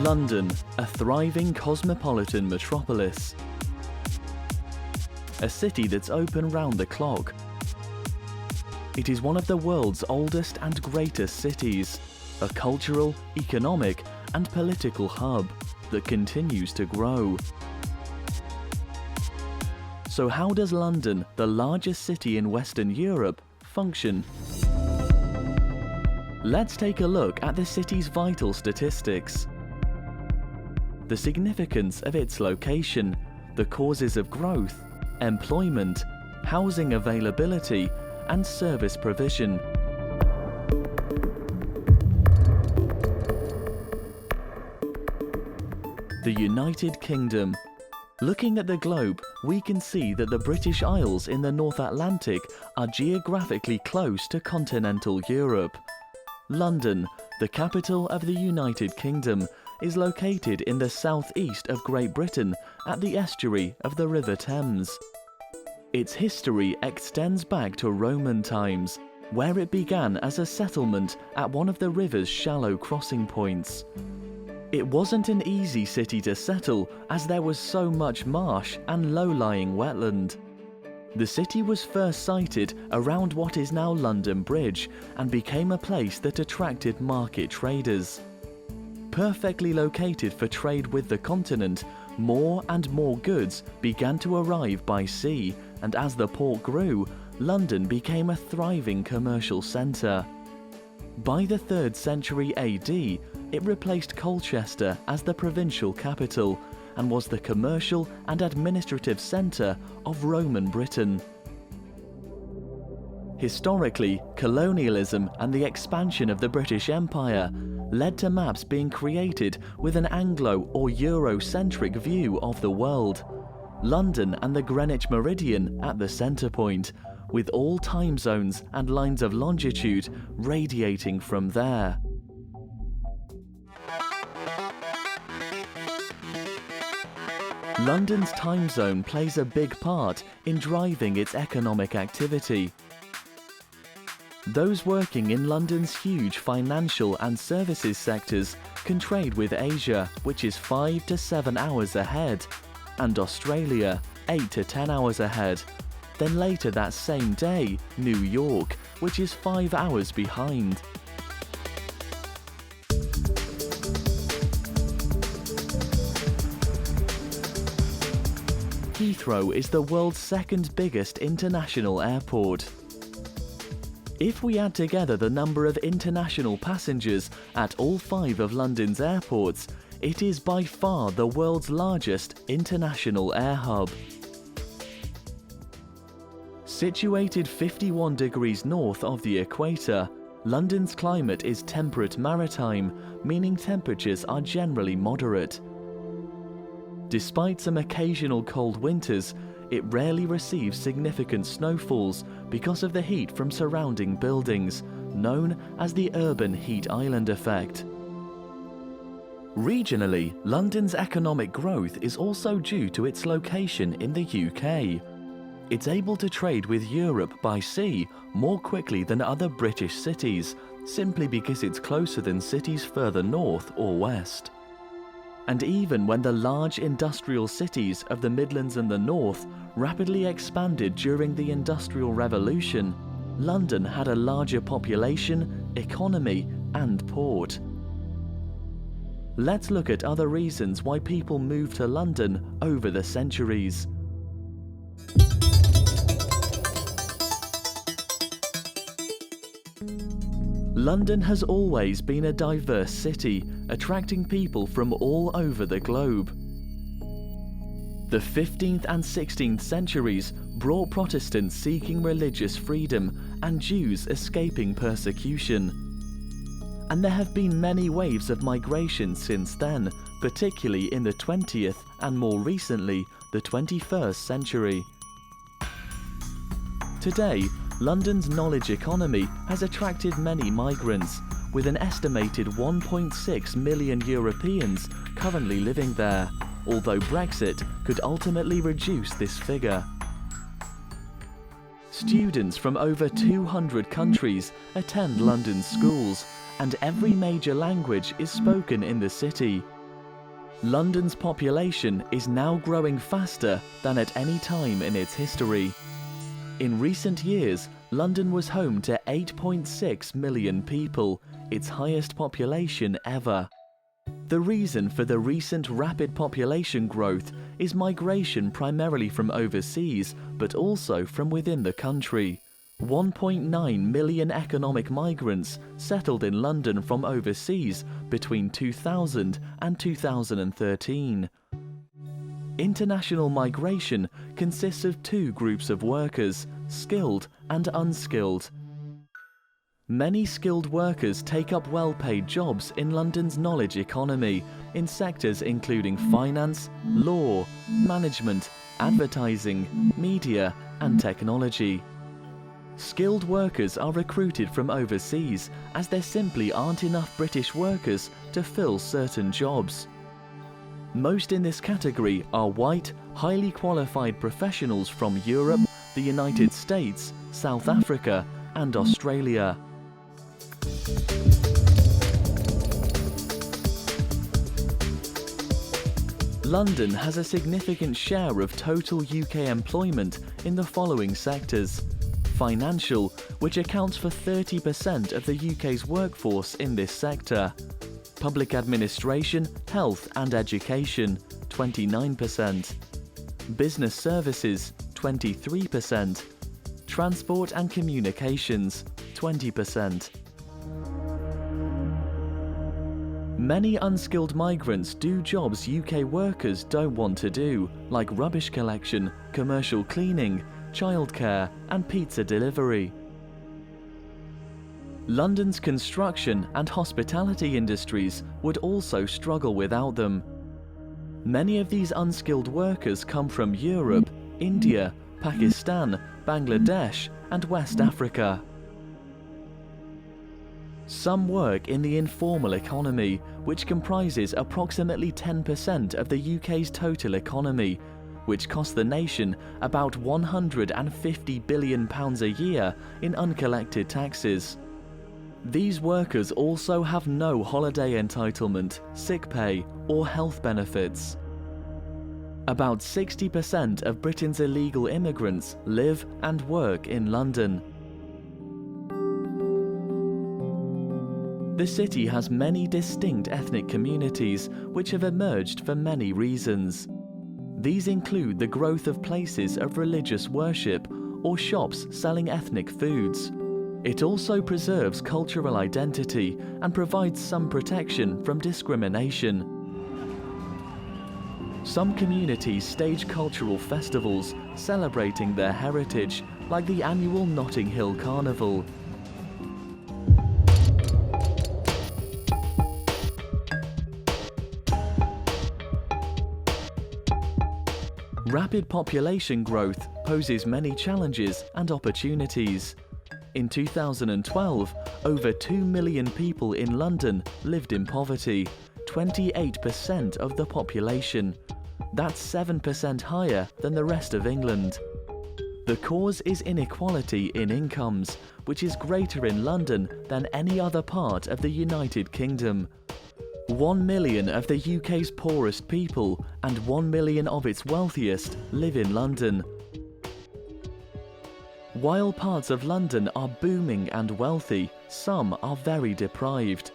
London, a thriving cosmopolitan metropolis. A city that's open round the clock. It is one of the world's oldest and greatest cities, a cultural, economic, and political hub that continues to grow. So how does London, the largest city in Western Europe, function? Let's take a look at the city's vital statistics. The significance of its location, the causes of growth, employment, housing availability, and service provision. The United Kingdom. Looking at the globe, we can see that the British Isles in the North Atlantic are geographically close to continental Europe. London, the capital of the United Kingdom, is located in the southeast of Great Britain at the estuary of the River Thames. Its history extends back to Roman times, where it began as a settlement at one of the river's shallow crossing points. It wasn't an easy city to settle, as there was so much marsh and low-lying wetland. The city was first sited around what is now London Bridge and became a place that attracted market traders. Perfectly located for trade with the continent, more and more goods began to arrive by sea, and as the port grew, London became a thriving commercial centre. By the 3rd century AD, it replaced Colchester as the provincial capital and was the commercial and administrative centre of Roman Britain. Historically, colonialism and the expansion of the British Empire led to maps being created with an Anglo- or Eurocentric view of the world. London and the Greenwich Meridian at the centre point, with all time zones and lines of longitude radiating from there. London's time zone plays a big part in driving its economic activity. Those working in London's huge financial and services sectors can trade with Asia, which is 5 to 7 hours ahead, and Australia, 8 to 10 hours ahead. Then later that same day, New York, which is 5 hours behind. Heathrow is the world's second biggest international airport. If we add together the number of international passengers at all 5 of London's airports, it is by far the world's largest international air hub. Situated 51 degrees north of the equator, London's climate is temperate maritime, meaning temperatures are generally moderate. Despite some occasional cold winters, it rarely receives significant snowfalls because of the heat from surrounding buildings, known as the urban heat island effect. Regionally, London's economic growth is also due to its location in the UK. It's able to trade with Europe by sea more quickly than other British cities, simply because it's closer than cities further north or west. And even when the large industrial cities of the Midlands and the North rapidly expanded during the Industrial Revolution, London had a larger population, economy, and port. Let's look at other reasons why people moved to London over the centuries. London has always been a diverse city, attracting people from all over the globe. The 15th and 16th centuries brought Protestants seeking religious freedom and Jews escaping persecution. And there have been many waves of migration since then, particularly in the 20th and more recently, the 21st century. Today, London's knowledge economy has attracted many migrants, with an estimated 1.6 million Europeans currently living there, although Brexit could ultimately reduce this figure. Students from over 200 countries attend London's schools, and every major language is spoken in the city. London's population is now growing faster than at any time in its history. In recent years, London was home to 8.6 million people, its highest population ever. The reason for the recent rapid population growth is migration primarily from overseas, but also from within the country. 1.9 million economic migrants settled in London from overseas between 2000 and 2013. International migration consists of two groups of workers, skilled and unskilled. Many skilled workers take up well-paid jobs in London's knowledge economy, in sectors including finance, law, management, advertising, media, and technology. Skilled workers are recruited from overseas as there simply aren't enough British workers to fill certain jobs. Most in this category are white, highly qualified professionals from Europe, the United States, South Africa, and Australia. London has a significant share of total UK employment in the following sectors. Financial, which accounts for 30% of the UK's workforce in this sector. Public administration, health and education, 29%. Business services, 23%. Transport and communications, 20%. Many unskilled migrants do jobs UK workers don't want to do, like rubbish collection, commercial cleaning, childcare, and pizza delivery. London's construction and hospitality industries would also struggle without them. Many of these unskilled workers come from Europe, India, Pakistan, Bangladesh, and West Africa. Some work in the informal economy, which comprises approximately 10% of the UK's total economy, which costs the nation about £150 billion a year in uncollected taxes. These workers also have no holiday entitlement, sick pay, or health benefits. About 60% of Britain's illegal immigrants live and work in London. The city has many distinct ethnic communities which have emerged for many reasons. These include the growth of places of religious worship or shops selling ethnic foods. It also preserves cultural identity and provides some protection from discrimination. Some communities stage cultural festivals celebrating their heritage, like the annual Notting Hill Carnival. Rapid population growth poses many challenges and opportunities. In 2012, over 2 million people in London lived in poverty, 28% of the population. That's 7% higher than the rest of England. The cause is inequality in incomes, which is greater in London than any other part of the United Kingdom. 1 million of the UK's poorest people and 1 million of its wealthiest live in London. While parts of London are booming and wealthy, some are very deprived.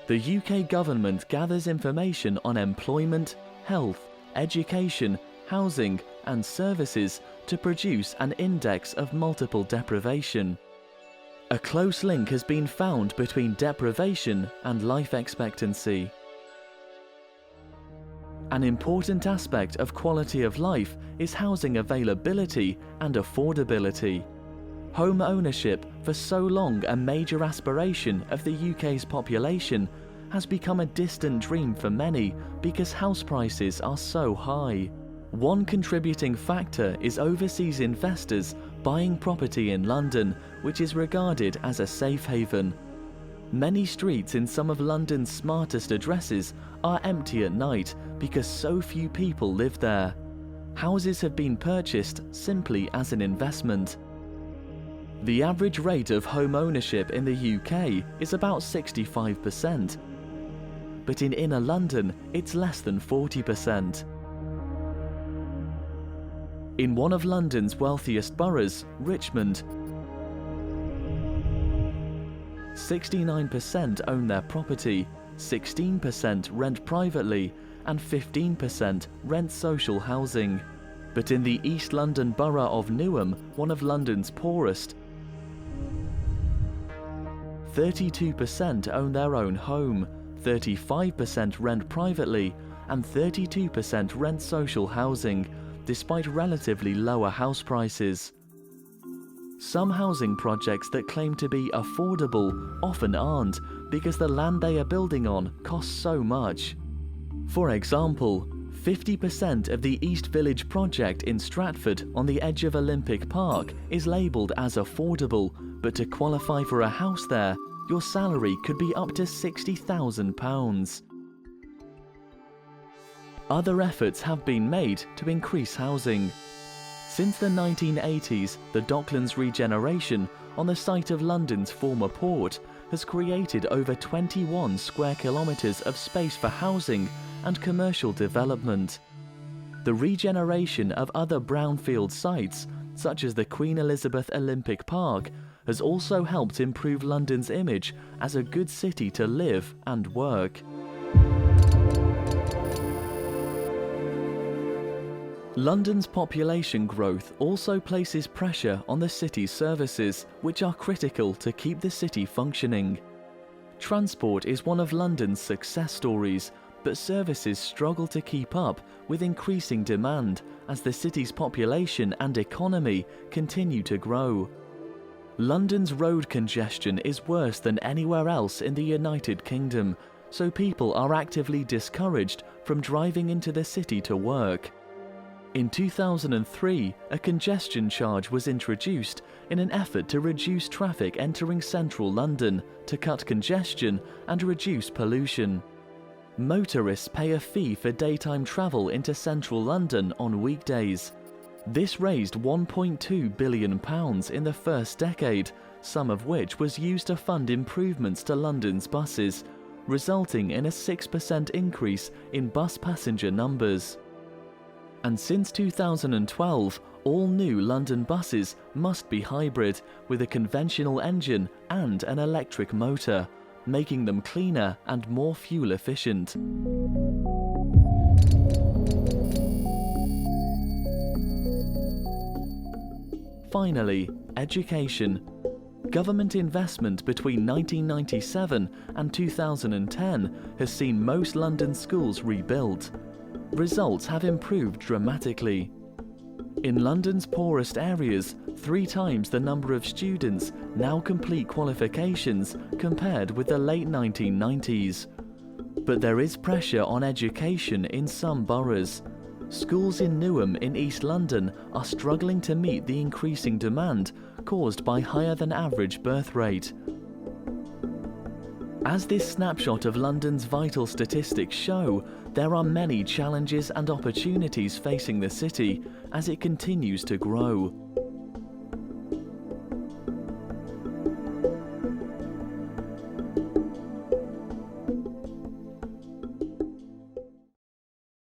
The UK government gathers information on employment, health, education, housing, and services to produce an index of multiple deprivation. A close link has been found between deprivation and life expectancy. An important aspect of quality of life is housing availability and affordability. Home ownership, for so long a major aspiration of the UK's population, has become a distant dream for many because house prices are so high. One contributing factor is overseas investors buying property in London, which is regarded as a safe haven. Many streets in some of London's smartest addresses are empty at night because so few people live there. Houses have been purchased simply as an investment. The average rate of home ownership in the UK is about 65%. but in inner London it's less than 40%. In one of London's wealthiest boroughs, Richmond, 69% own their property, 16% rent privately, and 15% rent social housing. But in the East London borough of Newham, one of London's poorest, 32% own their own home, 35% rent privately, and 32% rent social housing, despite relatively lower house prices. Some housing projects that claim to be affordable often aren't, because the land they are building on costs so much. For example, 50% of the East Village project in Stratford on the edge of Olympic Park is labelled as affordable, but to qualify for a house there, your salary could be up to £60,000. Other efforts have been made to increase housing. Since the 1980s, the Docklands regeneration on the site of London's former port has created over 21 square kilometres of space for housing and commercial development. The regeneration of other brownfield sites, such as the Queen Elizabeth Olympic Park, has also helped improve London's image as a good city to live and work. London's population growth also places pressure on the city's services, which are critical to keep the city functioning. Transport is one of London's success stories, but services struggle to keep up with increasing demand as the city's population and economy continue to grow. London's road congestion is worse than anywhere else in the United Kingdom, so people are actively discouraged from driving into the city to work. In 2003, a congestion charge was introduced in an effort to reduce traffic entering central London, to cut congestion and reduce pollution. Motorists pay a fee for daytime travel into central London on weekdays. This raised £1.2 billion in the first decade, some of which was used to fund improvements to London's buses, resulting in a 6% increase in bus passenger numbers. And since 2012, all new London buses must be hybrid, with a conventional engine and an electric motor, making them cleaner and more fuel efficient. Finally, education. Government investment between 1997 and 2010 has seen most London schools rebuilt. Results have improved dramatically. In London's poorest areas, 3 times the number of students now complete qualifications compared with the late 1990s. But there is pressure on education in some boroughs. Schools in Newham in East London are struggling to meet the increasing demand caused by higher than average birth rate. As this snapshot of London's vital statistics show, there are many challenges and opportunities facing the city as it continues to grow.